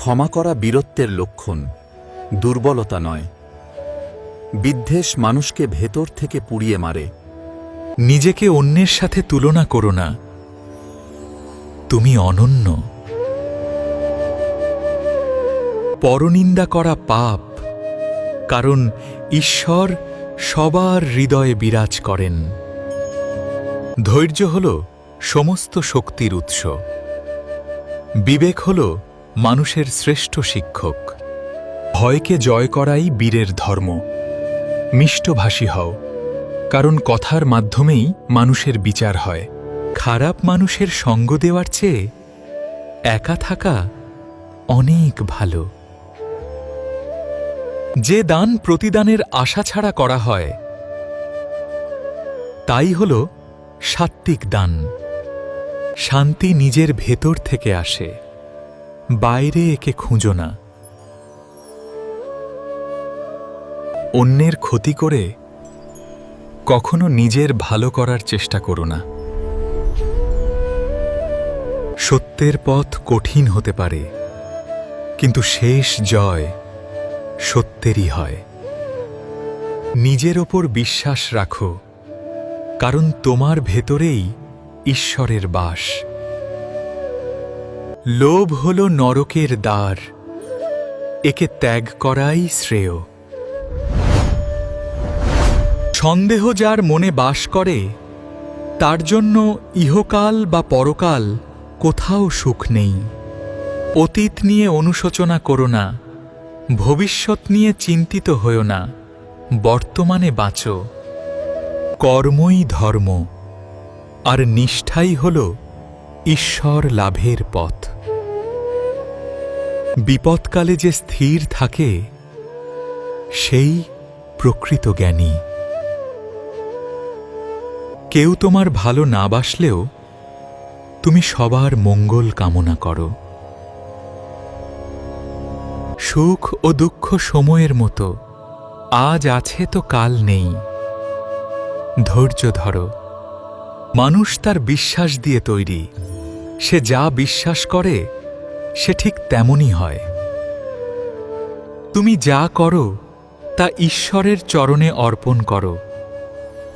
ক্ষমা করা বীরত্বের লক্ষণ, দুর্বলতা নয়। বিদ্বেষ মানুষকে ভেতর থেকে পুড়িয়ে মারে। নিজেকে অন্যের সাথে তুলনা করো না, তুমি অনন্য। পরনিন্দা করা পাপ, কারণ ঈশ্বর সবার হৃদয়ে বিরাজ করেন। ধৈর্য হল সমস্ত শক্তির উৎস। বিবেক হল মানুষের শ্রেষ্ঠ শিক্ষক। ভয়কে জয় করাই বীরের ধর্ম। মিষ্টভাষী হও, কারণ কথার মাধ্যমেই মানুষের বিচার হয়। খারাপ মানুষের সঙ্গ দেওয়ার চেয়ে একা থাকা অনেক ভালো। যে দান প্রতিদানের আশা ছাড়া করা হয়, তাই হল সাত্ত্বিক দান। শান্তি নিজের ভেতর থেকে আসে, বাইরে একে খুঁজো না। অন্যের ক্ষতি করে কখনো নিজের ভালো করার চেষ্টা করো না। সত্যের পথ কঠিন হতে পারে, কিন্তু শেষ জয় সত্যেরই হয়। নিজের ওপর বিশ্বাস রাখো, কারণ তোমার ভেতরেই ঈশ্বরের বাস। লোভ হল নরকের দ্বার, একে ত্যাগ করাই শ্রেয়। সন্দেহ যার মনে বাস করে, তার জন্য ইহকাল বা পরকাল কোথাও সুখ নেই। অতীত নিয়ে অনুশোচনা করো না, ভবিষ্যৎ নিয়ে চিন্তিত হও না, বর্তমানে বাঁচো। কর্মই ধর্ম, আর নিষ্ঠাই হল ঈশ্বর লাভের পথ। বিপদকালে যে স্থির থাকে, সেই প্রকৃত জ্ঞানী। কেউ তোমার ভালো না বাসলেও তুমি সবার মঙ্গল কামনা করো। সুখ ও দুঃখ সময়ের মতো, আজ আছে তো কাল নেই। ধৈর্য ধরো। মানুষ তার বিশ্বাস দিয়ে তৈরি। সে যা বিশ্বাস করে সে ঠিক তেমনই হয়। তুমি যা করো তা ঈশ্বরের চরণে অর্পণ করো,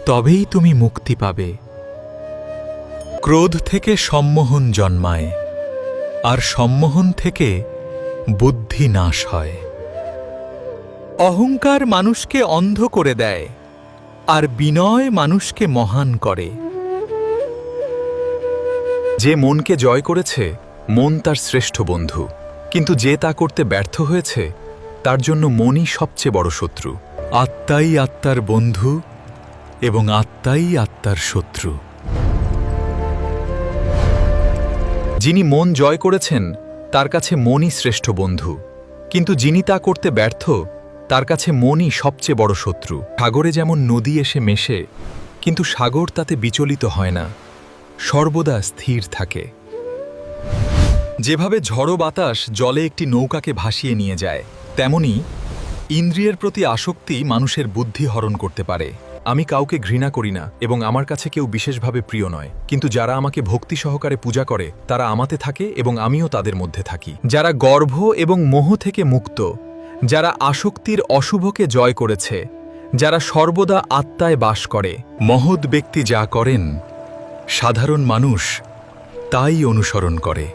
তবেই তুমি মুক্তি পাবে। ক্রোধ থেকে সম্মোহন জন্মায়, আর সম্মোহন থেকে বুদ্ধি নাশ হয়। অহংকার মানুষকে অন্ধ করে দেয়, আর বিনয় মানুষকে মহান করে। যে মনকে জয় করেছে, মন তার শ্রেষ্ঠ বন্ধু। কিন্তু যে তা করতে ব্যর্থ হয়েছে, তার জন্য মনই সবচেয়ে বড় শত্রু। আত্মাই আত্মার বন্ধু এবং আত্মাই আত্মার শত্রু। যিনি মন জয় করেছেন, তার কাছে মনই শ্রেষ্ঠ বন্ধু। কিন্তু যিনি তা করতে ব্যর্থ, তার কাছে মনই সবচেয়ে বড় শত্রু। সাগরে যেমন নদী এসে মেশে, কিন্তু সাগর তাতে বিচলিত হয় না, সর্বদা স্থির থাকে। যেভাবে ঝড়ো বাতাস জলে একটি নৌকাকে ভাসিয়ে নিয়ে যায়, তেমনি ইন্দ্রিয়ের প্রতি আসক্তি মানুষের বুদ্ধি হরণ করতে পারে। আমি কাউকে ঘৃণা করি না এবং আমার কাছে কেউ বিশেষভাবে প্রিয় নয়, কিন্তু যারা আমাকে ভক্তি সহকারে পূজা করে তারা আমাতে থাকে এবং আমিও তাদের মধ্যে থাকি। যারা গর্ভ এবং মোহ থেকে মুক্ত, যারা আসক্তির অশুভকে জয় করেছে, যারা সর্বদা আত্মায় বাস করে। মহৎ ব্যক্তি যা করেন, সাধারণ মানুষ তাই অনুসরণ করে।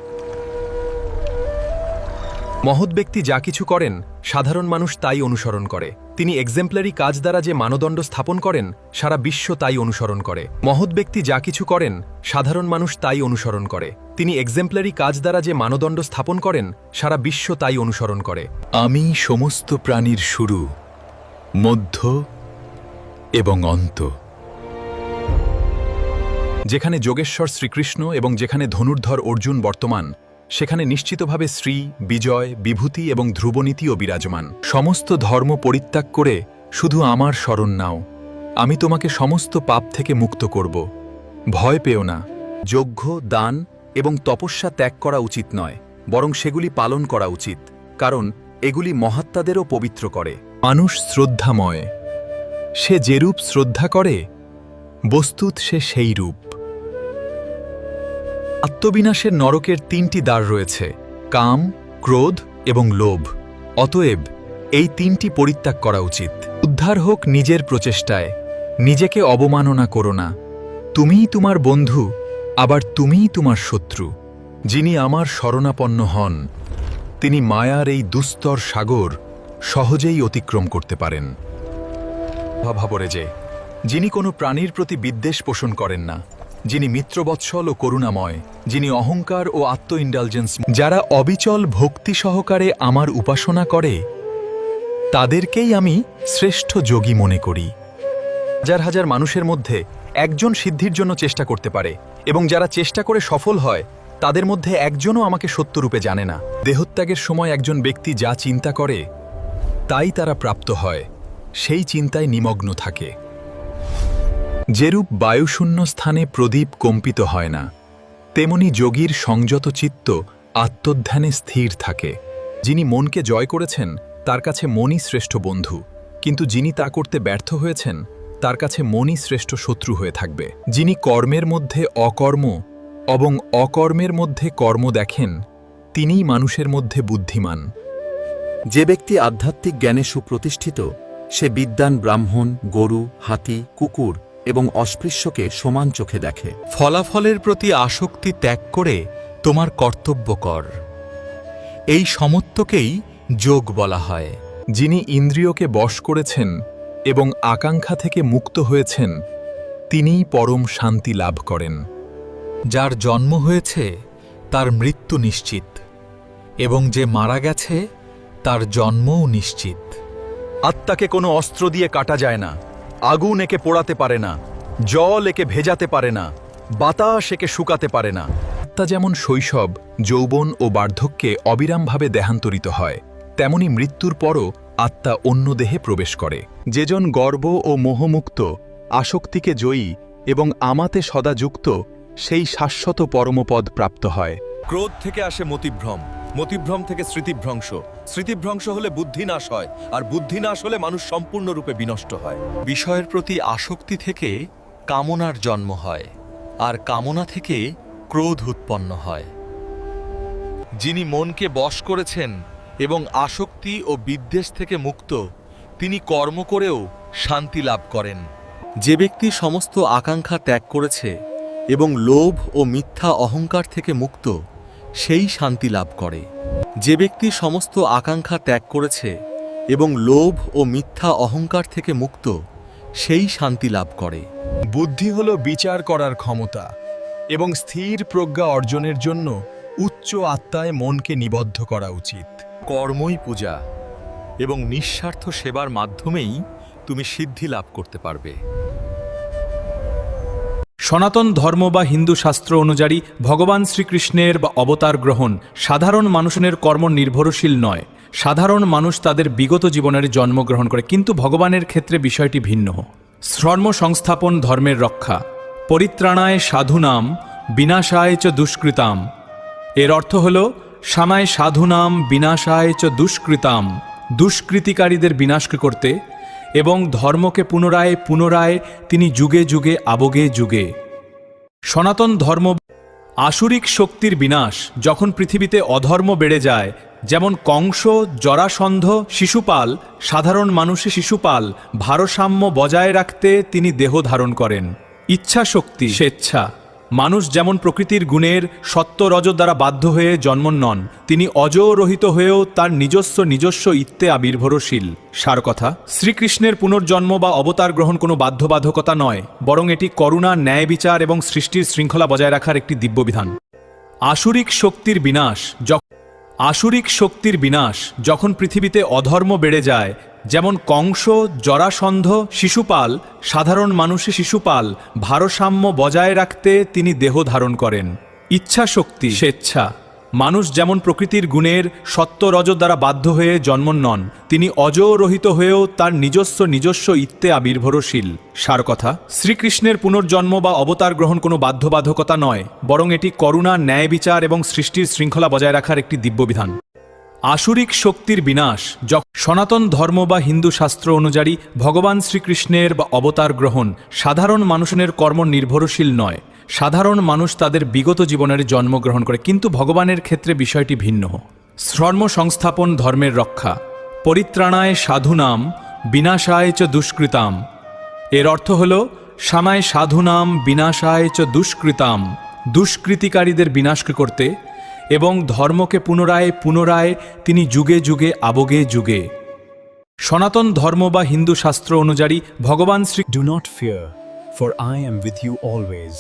মহৎ ব্যক্তি যা কিছু করেন, সাধারণ মানুষ তাই অনুসরণ করে। তিনি এক্সেম্পলারি কাজ দ্বারা যে মানদণ্ড স্থাপন করেন, সারা বিশ্ব তাই অনুসরণ করে। মহৎ ব্যক্তি যা কিছু করেন, সাধারণ মানুষ তাই অনুসরণ করে। তিনি এক্সেম্পলারি কাজ দ্বারা যে মানদণ্ড স্থাপন করেন, সারা বিশ্ব তাই অনুসরণ করে। আমি সমস্ত প্রাণীর শুরু, মধ্য এবং অন্ত। যেখানে যোগেশ্বর শ্রীকৃষ্ণ এবং যেখানে ধনুর্ধর অর্জুন বর্তমান, সেখানে নিশ্চিতভাবে শ্রী, বিজয়, বিভূতি এবং ধ্রুবনীতিও বিরাজমান। সমস্ত ধর্ম পরিত্যাগ করে শুধু আমার শরণ নাও, আমি তোমাকে সমস্ত পাপ থেকে মুক্ত করব। ভয় পেও না। যজ্ঞ, দান এবং তপস্যা ত্যাগ করা উচিত নয়, বরং সেগুলি পালন করা উচিত, কারণ এগুলি মহাত্মাদেরও পবিত্র করে। মানুষ শ্রদ্ধাময়, সে যেরূপ শ্রদ্ধা করে, বস্তুত সে সেই রূপ। আত্মবিনাশের নরকের তিনটি দ্বার রয়েছে: কাম, ক্রোধ এবং লোভ। অতএব এই তিনটি পরিত্যাগ করা উচিত। উদ্ধার হোক নিজের প্রচেষ্টায়। নিজেকে অবমাননা করো না। তুমিই তোমার বন্ধু, আবার তুমিই তোমার শত্রু। যিনি আমার শরণাপন্ন হন, তিনি মায়ার এই দুস্তর সাগর সহজেই অতিক্রম করতে পারেন। ভাবরে যে যিনি কোনো প্রাণীর প্রতি বিদ্বেষ পোষণ করেন না, যিনি মিত্রবৎসল ও করুণাময়, যিনি অহংকার ও আত্ম ইন্ডালজেন্স, যারা অবিচল ভক্তি সহকারে আমার উপাসনা করে, তাদেরকেই আমি শ্রেষ্ঠ যোগী মনে করি। হাজার হাজার মানুষের মধ্যে একজন সিদ্ধির জন্য চেষ্টা করতে পারে, এবং যারা চেষ্টা করে সফল হয় তাদের মধ্যে একজনও আমাকে সত্যরূপে জানে না। দেহত্যাগের সময় একজন ব্যক্তি যা চিন্তা করে তাই তারা প্রাপ্ত হয়, সেই চিন্তায় নিমগ্ন থাকে। যেরূপ বায়ুশূন্য স্থানে প্রদীপ কম্পিত হয় না, তেমনি যোগীর সংযত চিত্ত আত্মধ্যানে স্থির থাকে। যিনি মনকে জয় করেছেন তার কাছে মনই শ্রেষ্ঠ বন্ধু, কিন্তু যিনি তা করতে ব্যর্থ হয়েছেন তার কাছে মনই শ্রেষ্ঠ শত্রু হয়ে থাকবে। যিনি কর্মের মধ্যে অকর্ম এবং অকর্মের মধ্যে কর্ম দেখেন, তিনিই মানুষের মধ্যে বুদ্ধিমান। যে ব্যক্তি আধ্যাত্মিক জ্ঞানে সুপ্রতিষ্ঠিত, সে বিদ্বান ব্রাহ্মণ, গরু, হাতি, কুকুর এবং অস্পৃশ্যকে সমান চোখে দেখে। ফলাফলের প্রতি আসক্তি ত্যাগ করে তোমার কর্তব্য কর। এই সমত্বকেই যোগ বলা হয়। যিনি ইন্দ্রিয়কে বশ করেছেন এবং আকাঙ্ক্ষা থেকে মুক্ত হয়েছেন, তিনিই পরম শান্তি লাভ করেন। যার জন্ম হয়েছে তার মৃত্যু নিশ্চিত, এবং যে মারা গেছে তার জন্মও নিশ্চিত। আত্মাকে কোনো অস্ত্র দিয়ে কাটা যায় না, আগুন একে পোড়াতে পারে না, জল একে ভেজাতে পারে না, বাতাস একে শুকাতে পারে না। আত্মা যেমন শৈশব, যৌবন ও বার্ধক্যে অবিরামভাবে দেহান্তরিত হয়, তেমনি মৃত্যুর পরও আত্মা অন্য দেহে প্রবেশ করে। যেজন গর্ব ও মোহমুক্ত, আসক্তিকে জয়ী এবং আমাতে সদা যুক্ত, সেই শাশ্বত পরমপদ প্রাপ্ত হয়। ক্রোধ থেকে আসে মতিভ্রম, মতিভ্রম থেকে স্মৃতিভ্রংশ, স্মৃতিভ্রংশ হলে বুদ্ধি নাশ হয়, আর বুদ্ধি নাশ হলে মানুষ সম্পূর্ণরূপে বিনষ্ট হয়। বিষয়ের প্রতি আসক্তি থেকে কামনার জন্ম হয়, আর কামনা থেকে ক্রোধ উৎপন্ন হয়। যিনি মনকে বশ করেছেন এবং আসক্তি ও বিদ্বেষ থেকে মুক্ত, তিনি কর্ম করেও শান্তি লাভ করেন। যে ব্যক্তি সমস্ত আকাঙ্ক্ষা ত্যাগ করেছে এবং লোভ ও মিথ্যা অহংকার থেকে মুক্ত, সেই শান্তি লাভ করে। যে ব্যক্তি সমস্ত আকাঙ্ক্ষা ত্যাগ করেছে এবং লোভ ও মিথ্যা অহংকার থেকে মুক্ত, সেই শান্তি লাভ করে। বুদ্ধি হল বিচার করার ক্ষমতা, এবং স্থির প্রজ্ঞা অর্জনের জন্য উচ্চ আত্মায় মনকে নিবদ্ধ করা উচিত। কর্মই পূজা, এবং নিঃস্বার্থ সেবার মাধ্যমেই তুমি সিদ্ধি লাভ করতে পারবে। সনাতন ধর্ম বা হিন্দু শাস্ত্র অনুযায়ী ভগবান শ্রীকৃষ্ণের বা অবতার গ্রহণ সাধারণ মানুষের কর্ম নির্ভরশীল নয়। সাধারণ মানুষ তাদের বিগত জীবনের জন্মগ্রহণ করে, কিন্তু ভগবানের ক্ষেত্রে বিষয়টি ভিন্ন। ধর্ম সংস্থাপন, ধর্মের রক্ষা, পরিত্রাণায় সাধুনাম বিনাশায় চ দুষ্কৃতাম। এর অর্থ হল সামায় সাধুনাম বিনাশায় চ দুষ্কৃতাম, দুষ্কৃতিকারীদের বিনাশ করতে, এবং ধর্মকে পুনরায় পুনরায় তিনি যুগে যুগে আবগে যুগে। সনাতন ধর্ম আসুরিক শক্তির বিনাশ। যখন পৃথিবীতে অধর্ম বেড়ে যায়, যেমন কংস, জরাসন্ধ, শিশুপাল, সাধারণ মানুষে শিশুপাল ভারসাম্য বজায় রাখতে তিনি দেহ ধারণ করেন। ইচ্ছা শক্তি, স্বেচ্ছা। মানুষ যেমন প্রকৃতির গুণের সত্য রজ দ্বারা বাধ্য হয়ে জন্ম নন, তিনি অজরহিত হয়েও তার নিজস্ব ইত্যে আবির্ভরশীল। সার কথা, শ্রীকৃষ্ণের পুনর্জন্ম বা অবতার গ্রহণ কোনো বাধ্যবাধকতা নয়, বরং এটি করুণা, ন্যায় বিচার এবং সৃষ্টির শৃঙ্খলা বজায় রাখার একটি দিব্যবিধান। আসুরিক শক্তির বিনাশ। যখন পৃথিবীতে অধর্ম বেড়ে যায়, যেমন কংস, জরাসন্ধ, শিশুপাল, সাধারণ মানুষে শিশুপাল ভারসাম্য বজায় রাখতে তিনি দেহ ধারণ করেন। ইচ্ছা শক্তি, স্বেচ্ছা। মানুষ যেমন প্রকৃতির গুণের সত্য রজ দ্বারা বাধ্য হয়ে জন্ম নন, তিনি অজরহিত হয়েও তার নিজস্ব ইত্যে আবির্ভরশীল। সার কথা, শ্রীকৃষ্ণের পুনর্জন্ম বা অবতার গ্রহণ কোনো বাধ্যবাধকতা নয়, বরং এটি করুণা, ন্যায় বিচার এবং সৃষ্টির শৃঙ্খলা বজায় রাখার একটি দিব্যবিধান। আসুরিক শক্তির বিনাশ। সনাতন ধর্ম বা হিন্দু শাস্ত্র অনুযায়ী ভগবান শ্রীকৃষ্ণের বা অবতার গ্রহণ সাধারণ মানুষের কর্ম নির্ভরশীল নয়। সাধারণ মানুষ তাদের বিগত জীবনের জন্মগ্রহণ করে, কিন্তু ভগবানের ক্ষেত্রে বিষয়টি ভিন্ন। ধর্ম সংস্থাপন ধর্মের রক্ষা, পরিত্রাণায় সাধুনাম বিনাশায় চ দুষ্কৃতাম। এর অর্থ হল সামায় সাধুনাম বিনাশায় চ দুষ্কৃতাম, দুষ্কৃতিকারীদের বিনাশ করতে এবং ধর্মকে পুনরায় পুনরায় তিনি যুগে যুগে আবগে যুগে। সনাতন ধর্ম বা হিন্দু শাস্ত্র অনুযায়ী ভগবান Shri Do not fear, for I am with you always.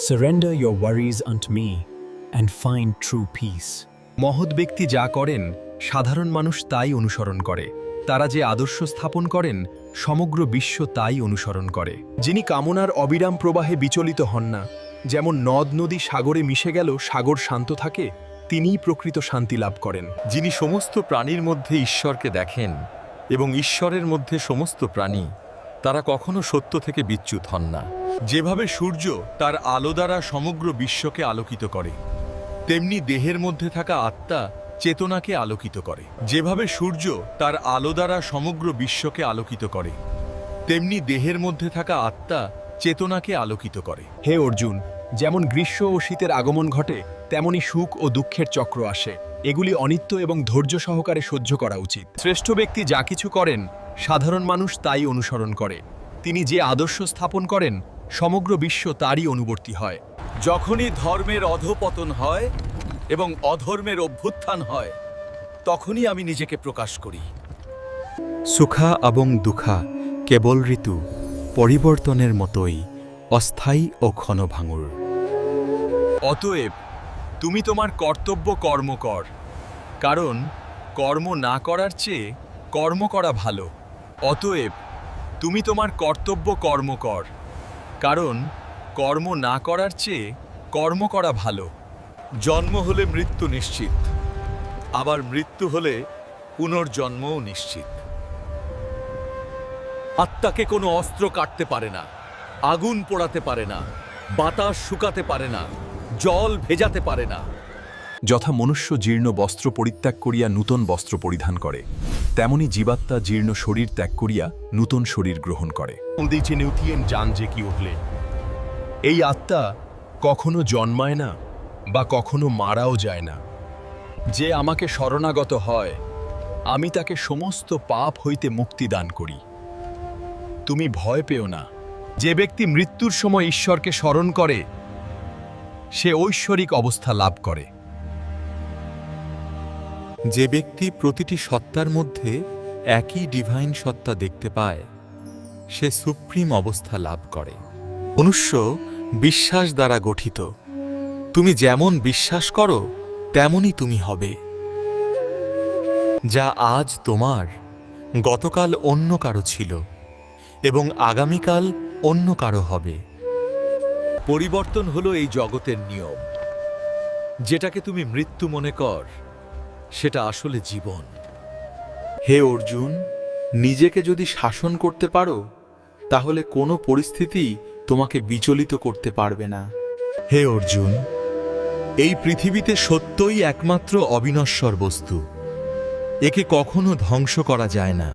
Surrender your worries unto me and find true peace. মহৎ ব্যক্তি যা করেন সাধারণ মানুষ তাই অনুসরণ করে। তারা যে আদর্শ স্থাপন করেন সমগ্র বিশ্ব তাই অনুসরণ করে। যিনি কামনার অবিরাম প্রবাহে বিচলিত হন না, যেমন নদ নদী সাগরে মিশে গেল সাগর শান্ত থাকে, তিনিই প্রকৃত শান্তি লাভ করেন। যিনি সমস্ত প্রাণীর মধ্যে ঈশ্বরকে দেখেন এবং ঈশ্বরের মধ্যে সমস্ত প্রাণী, তারা কখনো সত্য থেকে বিচ্যুত হন না। যেভাবে সূর্য তার আলো দ্বারা সমগ্র বিশ্বকে আলোকিত করে, তেমনি দেহের মধ্যে থাকা আত্মা চেতনাকে আলোকিত করে। যেভাবে সূর্য তার আলো দ্বারা সমগ্র বিশ্বকে আলোকিত করে, তেমনি দেহের মধ্যে থাকা আত্মা চেতনাকে আলোকিত করে। হে অর্জুন, যেমন গ্রীষ্ম ও শীতের আগমন ঘটে, তেমনি সুখ ও দুঃখের চক্র আসে। এগুলি অনিত্য এবং ধৈর্য সহকারে সহ্য করা উচিত। শ্রেষ্ঠ ব্যক্তি যা কিছু করেন সাধারণ মানুষ তাই অনুসরণ করে। তিনি যে আদর্শ স্থাপন করেন সমগ্র বিশ্ব তারই অনুবর্তী হয়। যখনই ধর্মের অধঃপতন হয় এবং অধর্মের অভ্যুত্থান হয়, তখনই আমি নিজেকে প্রকাশ করি। সুখা এবং দুঃখা কেবল ঋতু, পরিবর্তনের মতোই অস্থায়ী ও ক্ষণভাঙুর। অতএব তুমি তোমার কর্তব্য কর্ম কর, কারণ কর্ম না করার চেয়ে কর্ম করা ভালো। অতএব তুমি তোমার কর্তব্য কর্ম কর, কারণ কর্ম না করার চেয়ে কর্ম করা ভালো। জন্ম হলে মৃত্যু নিশ্চিত, আবার মৃত্যু হলে পুনর্জন্মও নিশ্চিত। আত্মাকে কোনো অস্ত্র কাটতে পারে না, আগুন পোড়াতে পারে না, বাতাস শুকাতে পারে না, জল ভেজাতে পারে না। যথা মনুষ্য জীর্ণ বস্ত্র পরিত্যাগ করিয়া নূতন বস্ত্র পরিধান করে, তেমনি জীবাত্মা জীর্ণ শরীর ত্যাগ করিয়া নূতন শরীর গ্রহণ করে। এই আত্মা কখনো জন্মায় না বা কখনো মারাও যায় না। যে আমাকে শরণাগত হয়, আমি তাকে সমস্ত পাপ হইতে মুক্তি দান করি। তুমি ভয় পেও না। যে ব্যক্তি মৃত্যুর সময় ঈশ্বরকে স্মরণ করে, সে ঐশ্বরিক অবস্থা লাভ করে। যে ব্যক্তি প্রতিটি সত্তার মধ্যে একই ডিভাইন সত্তা দেখতে পায়, সে সুপ্রিম অবস্থা লাভ করে। মনুষ্য বিশ্বাস দ্বারা গঠিত। তুমি যেমন বিশ্বাস করো তেমনই তুমি হবে। যা আজ তোমার, গতকাল অন্য কারো ছিল এবং আগামীকাল অন্য কারো হবে। পরিবর্তন হলো এই জগতের নিয়ম। যেটাকে তুমি মৃত্যু মনে কর, সেটা আসলে জীবন। হে অর্জুন, নিজেকে যদি শাসন করতে পারো, তাহলে কোনো পরিস্থিতি তোমাকে বিচলিত করতে পারবে না। হে অর্জুন, এই পৃথিবীতে সত্যই একমাত্র অবিনশ্বর বস্তু। একে কখনো ধ্বংস করা যায় না।